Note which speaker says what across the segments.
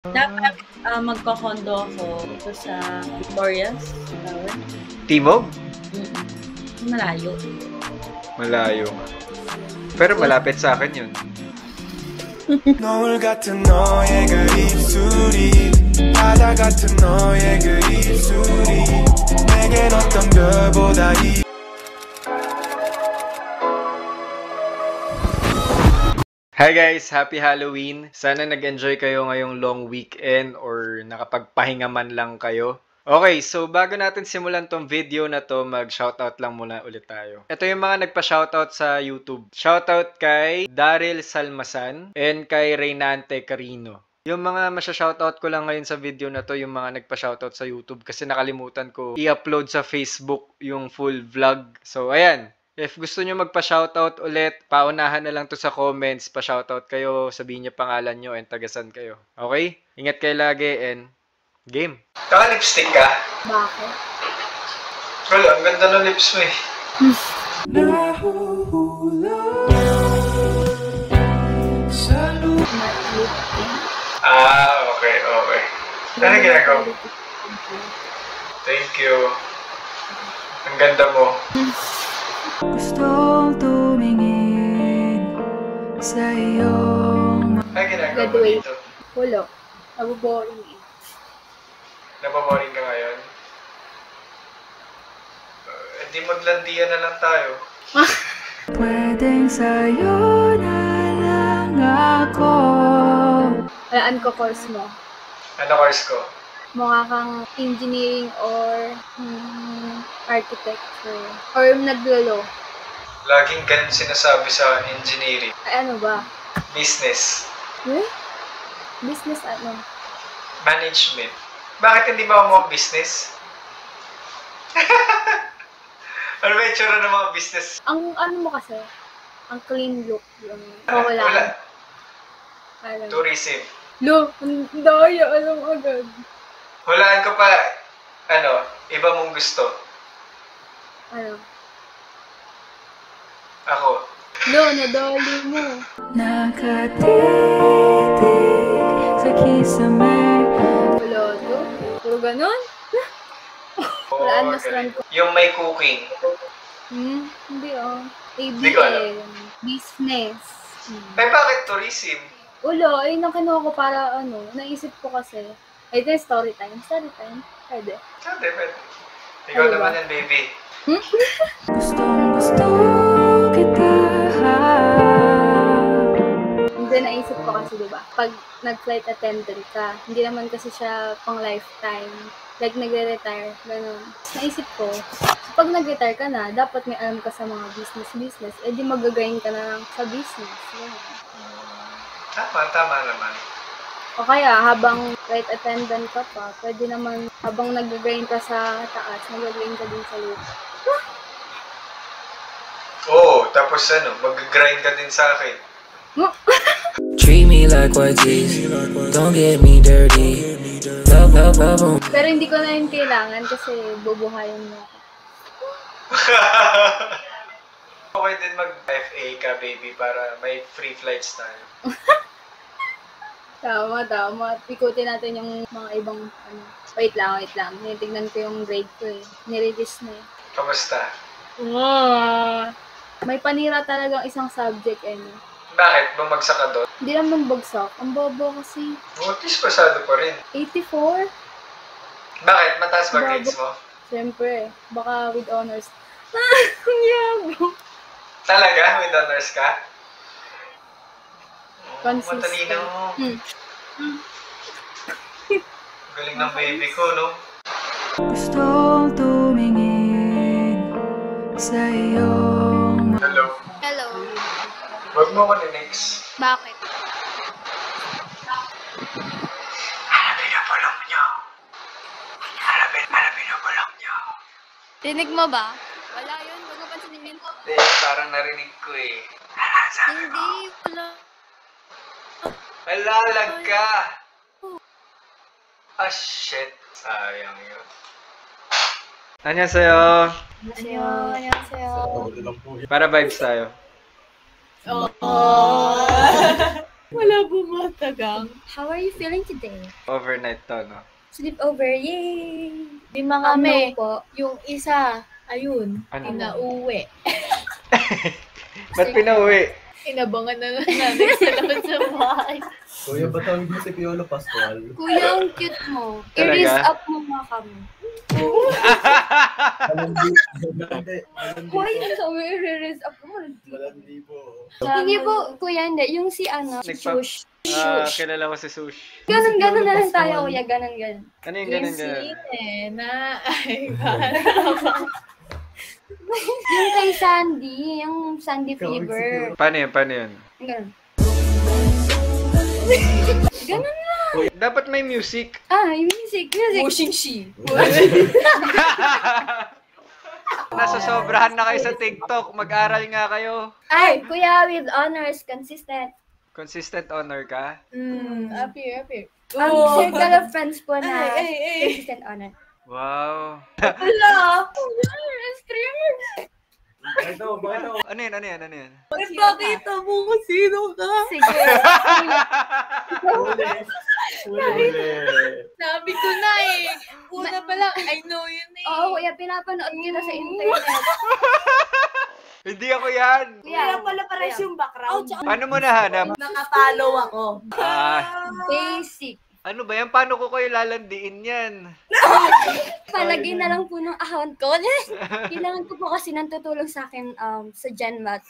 Speaker 1: Dapat magko-condo ako dito sa Victorias. Tawag.
Speaker 2: Timog?
Speaker 1: Malayo.
Speaker 2: Malayo nga. Pero malapit sa akin yun.
Speaker 3: 노을 같은 너의 그 입술이 바다 같은 너의 그 입술이 내겐 어떤 별보다 이
Speaker 2: Hi guys! Happy Halloween! Sana nag-enjoy kayo ngayong long weekend or nakapagpahinga man lang kayo. Okay, so bago natin simulan tong video na to, mag-shoutout lang muna ulit tayo. Ito yung mga nagpa-shoutout sa YouTube. Shoutout kay Daryl Salmasan and kay Reynante Carino. Yung mga masya-shoutout ko lang ngayon sa video na to, yung mga nagpa-shoutout sa YouTube kasi nakalimutan ko i-upload sa Facebook yung full vlog. So ayan, if gusto nyo magpa-shoutout ulit, paunahan na lang to sa comments, pa-shoutout kayo, sabihin nyo pangalan nyo and tagasan kayo. Okay? Ingat kayo lagi and game. Naka-lipstick ka?
Speaker 1: Bakit?
Speaker 2: Wala, ang ganda ng lips mo eh. Okay, okay. Ano ginagawa mo? Thank you. Ang ganda mo.
Speaker 4: Gustong tumingin sa iyong
Speaker 2: Ano ginagawa mo
Speaker 1: Graduate.
Speaker 2: dito?
Speaker 1: Wala. Naboboring eh.
Speaker 2: Napaboring ka ngayon? Hindi maglandian na lang tayo.
Speaker 4: pwedeng sa'yo na lang ako.
Speaker 1: Alaan ko course mo.
Speaker 2: Ano course ko?
Speaker 1: Mukha kang engineering or architecture. Or naglolo.
Speaker 2: Laging ganun sinasabi sa engineering.
Speaker 1: Ay, ano ba?
Speaker 2: Business.
Speaker 1: Eh? Business ano?
Speaker 2: Management. Bakit hindi ba ako mga business? Ano ba yung tsura ng mga business?
Speaker 1: Ang ano mo kasi? Ang clean look. Yung
Speaker 2: Wala.
Speaker 1: wala. Ano?
Speaker 2: Tourism.
Speaker 1: Lo, ang daya. Alam agad.
Speaker 2: Hulaan ko pa, iba mong gusto.
Speaker 1: Ano?
Speaker 2: Ako.
Speaker 1: Lo, nadali mo.
Speaker 4: Nakatitig sa kisame.
Speaker 1: Wala to. Puro ganun? Walaan mas lang ko.
Speaker 2: Yung may cooking.
Speaker 1: Hindi oh.
Speaker 2: Hindi ko alam.
Speaker 1: Business.
Speaker 2: Ay, bakit tourism?
Speaker 1: Wala, ay nakinuha ko para naisip ko kasi. Ay, ito yung story time. Story time? Pwede.
Speaker 2: Pwede. Ikaw
Speaker 1: Ano
Speaker 2: naman
Speaker 1: ba?
Speaker 2: yan, baby.
Speaker 4: Gustong gusto kita.
Speaker 1: Hindi, naisip ko kasi, diba? Pag nag-flight attendant ka, hindi naman kasi siya pang lifetime. Like, nagre-retire, gano'n. Naisip ko, pag nag-retire ka na, dapat may alam ka sa mga business, eh di mag-grind ka na lang sa business. Gano'n.
Speaker 2: Tama naman.
Speaker 1: O kaya, habang flight attendant ka pa, pwede naman, habang nag-grind ka sa taas, nag-grind ka din sa lupa.
Speaker 2: Oo, tapos mag-grind ka din sa akin.
Speaker 5: Treat me like white tees, don't get me dirty. Love.
Speaker 1: Pero hindi ko na yun kailangan kasi bubuhayin mo ako.
Speaker 2: Okay din mag-FA ka, baby, para may free flights tayo.
Speaker 1: Tama. Ikutin natin yung mga ibang, Wait lang. Tinitignan ko yung grade ko eh. Nirelease na eh.
Speaker 2: Kamusta?
Speaker 1: May panira talagang isang subject eh.
Speaker 2: Bakit? Bumagsak ka doon?
Speaker 1: Hindi naman bagsak. Ang bobo kasi.
Speaker 2: At least pasado pa rin.
Speaker 1: 84?
Speaker 2: Bakit? Mataas ba grades mo?
Speaker 1: Siyempre. Baka with honors. Ang yabo.
Speaker 2: Talaga? With honors ka?
Speaker 1: Consistent.
Speaker 2: Matalino mo. Galing ng baby ko, no?
Speaker 4: Gustong tumingin sa iyong
Speaker 2: Hello.
Speaker 1: Hello.
Speaker 2: Huwag mo ko next.
Speaker 1: Bakit?
Speaker 2: Hanapin na bulong niyo. Hanapin na bulong niyo.
Speaker 6: Rinig mo ba? Wala yun. Huwag mo pansinin yun.
Speaker 2: Hindi, parang narinig ko eh.
Speaker 6: Hindi. Wala.
Speaker 2: Alalag ka! Ah, shit. Sayang yun. Annyeonghaseyo.
Speaker 6: Annyeonghaseyo.
Speaker 2: Para vibes tayo.
Speaker 7: Wala bumatagang.
Speaker 1: How are you feeling today?
Speaker 2: Overnight to, no?
Speaker 1: Sleepover, yay!
Speaker 7: Lima kami.
Speaker 1: No po.
Speaker 7: Yung isa, ayun,
Speaker 2: Ano?
Speaker 7: inauwi.
Speaker 2: Ba't pinauwi?
Speaker 7: Inabangan na lang namin sa labas sa bahay.
Speaker 8: Kuya, ba't tawag mo si Piolo Pascual?
Speaker 1: Kuya, ang cute mo.
Speaker 2: Talaga?
Speaker 1: I-raise up mo nga kami. Why yun sabi, i-raise up mo?
Speaker 8: Malandi po.
Speaker 1: Hindi po, kuya, hindi. Yung si ano,
Speaker 2: Nagpa-
Speaker 1: Shush.
Speaker 2: Kilala ko si Sush.
Speaker 1: Ganon na lang tayo, kuya. Ganon.
Speaker 2: Ano yung ganun?
Speaker 1: Yung kay Sandy, yung Sandy Fever.
Speaker 2: Paano yun?
Speaker 1: Ganon. Ganon na.
Speaker 2: Dapat may music.
Speaker 1: Yung music.
Speaker 7: Pushing she.
Speaker 2: Nasasobrahan na kayo sa TikTok. Mag-aral nga kayo.
Speaker 1: Ay, kuya, with honors, consistent.
Speaker 2: Consistent honor ka?
Speaker 7: Happy.
Speaker 1: Ang circle of friends po na
Speaker 7: Ay.
Speaker 1: consistent honor.
Speaker 2: Wow.
Speaker 1: Wala! Streamer!
Speaker 2: Ano yan?
Speaker 7: Ipakita mo kung sino ka.
Speaker 1: Sige.
Speaker 7: Sabi ko na eh. Una pa lang, I know yun eh.
Speaker 1: Oo, kuya, pinapanood kita sa internet.
Speaker 2: Hindi ako yan.
Speaker 1: Kuya,
Speaker 7: pala pares yung background.
Speaker 2: Paano mo nahanap?
Speaker 7: Nakapollow ako.
Speaker 1: basic.
Speaker 2: Ano ba yan? Paano ko kayo lalandiin yan?
Speaker 1: Palagay na lang po ng account ko. Kailangan ko po kasi nang tutulong sa akin sa GenMat.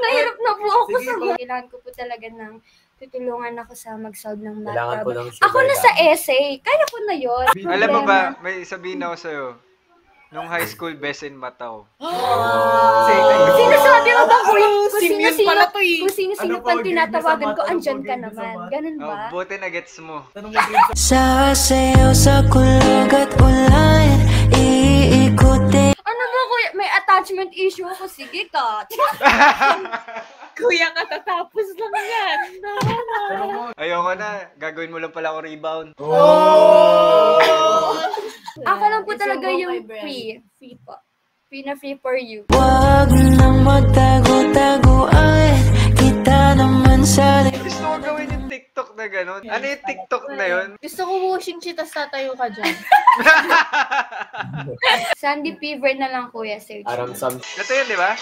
Speaker 1: Hirap na po ako sa kailangan ko po talaga ng tutulungan ako sa mag-solve ng math
Speaker 8: Kailangan ko
Speaker 1: problem.
Speaker 8: ng
Speaker 1: Ako na sa essay. Kaya ko na yun.
Speaker 2: Alam mo ba, may sabihin ako sa'yo. Nung high school, best in mataw.
Speaker 1: Sinasabi mo ba kung
Speaker 7: Simeon
Speaker 1: sino-sino
Speaker 7: pala to eh.
Speaker 1: kung sino-sino
Speaker 8: Ano po,
Speaker 1: pang
Speaker 8: give me
Speaker 1: tinatawagan
Speaker 8: sa
Speaker 1: ko,
Speaker 8: mat?
Speaker 1: andyan
Speaker 8: Ano po,
Speaker 1: ka
Speaker 8: give me sa
Speaker 1: naman.
Speaker 8: mat?
Speaker 1: Ganun ba?
Speaker 2: Buti na gets mo.
Speaker 8: Tanong mo din
Speaker 5: Sasayaw sa kulog at ulan, iikutin.
Speaker 1: Ano ba kuya? May attachment issue ako. Sige ka.
Speaker 7: Kuya, katatapos lang yan.
Speaker 2: Ayoko na. Gagawin mo lang pala ako rebound.
Speaker 1: Ako lang po talaga yung free. Free po. Free na free for you.
Speaker 5: Wag nang magtago-taguan, kita naman sa
Speaker 2: Gusto ko gawin yung TikTok na gano'n. Ano yung TikTok na yun?
Speaker 7: Gusto ko washing sheet, tas tatayo ka dyan.
Speaker 1: Sandy Fever na lang kuya, search.
Speaker 8: Aramsam.
Speaker 2: Ito yun, di ba?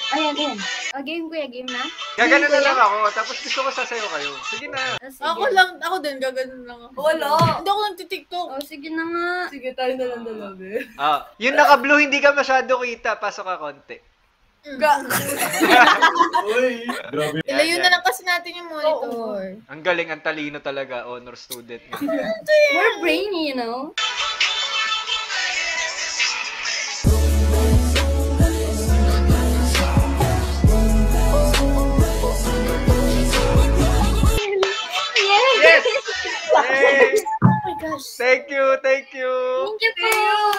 Speaker 1: Ayan. Game kuya, game na.
Speaker 2: Gaganon na lang ako. Tapos gusto ko sasayo kayo. Sige na.
Speaker 1: Sige.
Speaker 7: Ako din, gaganon lang ako. Wala. Hindi ako nagtitiktok.
Speaker 1: Sige na nga.
Speaker 7: Sige, tayo na lang dalawa.
Speaker 2: Yung naka-blue, hindi ka masyado kita. Pasok ka konti.
Speaker 8: Uy, grabe.
Speaker 7: Ilayo na lang kasi natin yung monitor.
Speaker 2: Ang galing, ang talino talaga. Honor student.
Speaker 1: We're brainy, you know?
Speaker 2: Yes! Yay!
Speaker 1: Oh my gosh.
Speaker 2: Thank you!
Speaker 1: Thank you po.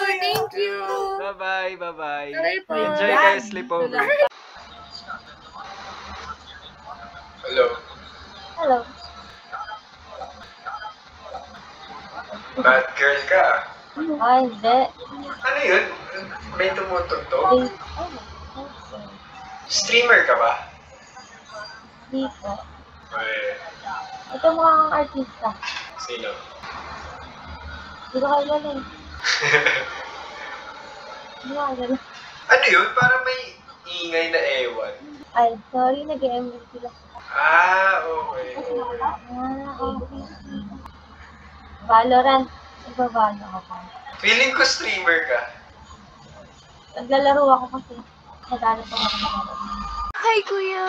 Speaker 1: Thank you.
Speaker 2: Bye-bye, bye-bye.
Speaker 1: Bye po.
Speaker 2: Enjoy kayo sleepover. Hello.
Speaker 1: Hello.
Speaker 2: Bad girl ka.
Speaker 1: Ay, hindi.
Speaker 2: Ano yun? May tumutugtog? Streamer ka ba?
Speaker 1: Hindi po.
Speaker 2: Ay,
Speaker 1: Ito mga artista.
Speaker 2: sino?
Speaker 1: Hindi ko kilala eh. Hindi ko kilala.
Speaker 2: Ano yun? Parang may ingay na ewan.
Speaker 1: Ay, sorry, nag-MV sila.
Speaker 2: Okay.
Speaker 1: Okay. Valorant. Nagbabalo ako pa.
Speaker 2: Feeling ko streamer ka.
Speaker 1: Naglalaro ako kasi. Naglalaro ako nakalaro. Hi, kuya!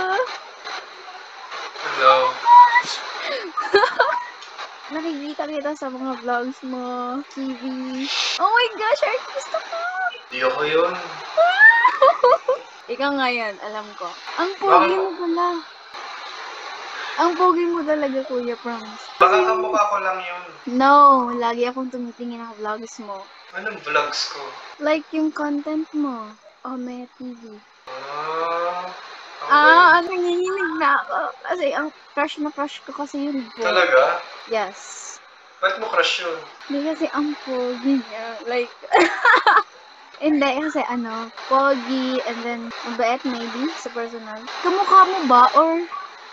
Speaker 2: Hello.
Speaker 6: Nakikita kita sa mga vlogs mo, TV. Oh my gosh, artista ka!
Speaker 2: Di ako yun.
Speaker 6: Ikaw ngayon, alam ko. Ang pogi mo pala. Ang pogi mo talaga, kuya, promise.
Speaker 2: Baka kamukha ko lang yun.
Speaker 6: No, lagi akong tumitingin ng vlogs mo.
Speaker 2: Anong vlogs ko?
Speaker 6: Like yung content mo. Ome TV. Nanginginig na ako. Kasi ang crush na crush ko kasi yun po.
Speaker 2: Talaga?
Speaker 6: Yes.
Speaker 2: Ba't mo crush yun?
Speaker 6: Hindi kasi ang pogi niya. Like, hindi kasi pogi and then mabait maybe sa personal. Kamukha mo ba or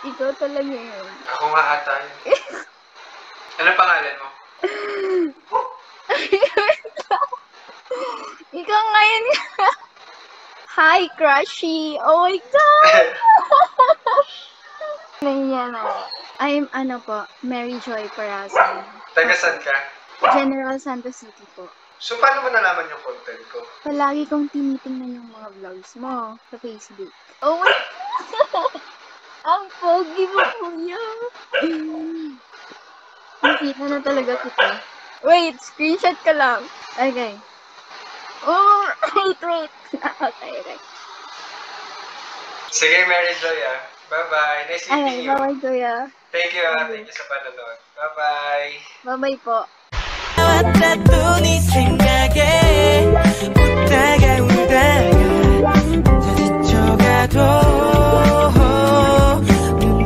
Speaker 6: Ikaw talaga yun.
Speaker 2: Ako nga ata yun. Ano pangalan mo?
Speaker 6: Ikaw ngayon. Hi, Crushy. Oh my God. Nandiyan na. I'm Mary Joy Parasan.
Speaker 2: Taga saan ka?
Speaker 6: General Santos City po.
Speaker 2: So, paano mo nalaman yung content ko?
Speaker 6: Palagi kong tinitingnan yung mga vlogs mo sa Facebook. Oh my God! Ang pogi mo, kuya! Nakita na talaga kita. Wait, screenshot ka lang. Okay. Oh, wait. Okay.
Speaker 2: Sige, Mary Joy, ah. Bye-bye. Nice meeting you.
Speaker 6: Bye-bye, kuya.
Speaker 2: Thank you, ah. Thank you sa panonood. Bye-bye.
Speaker 6: Bye-bye po.
Speaker 5: at 눈이 생각에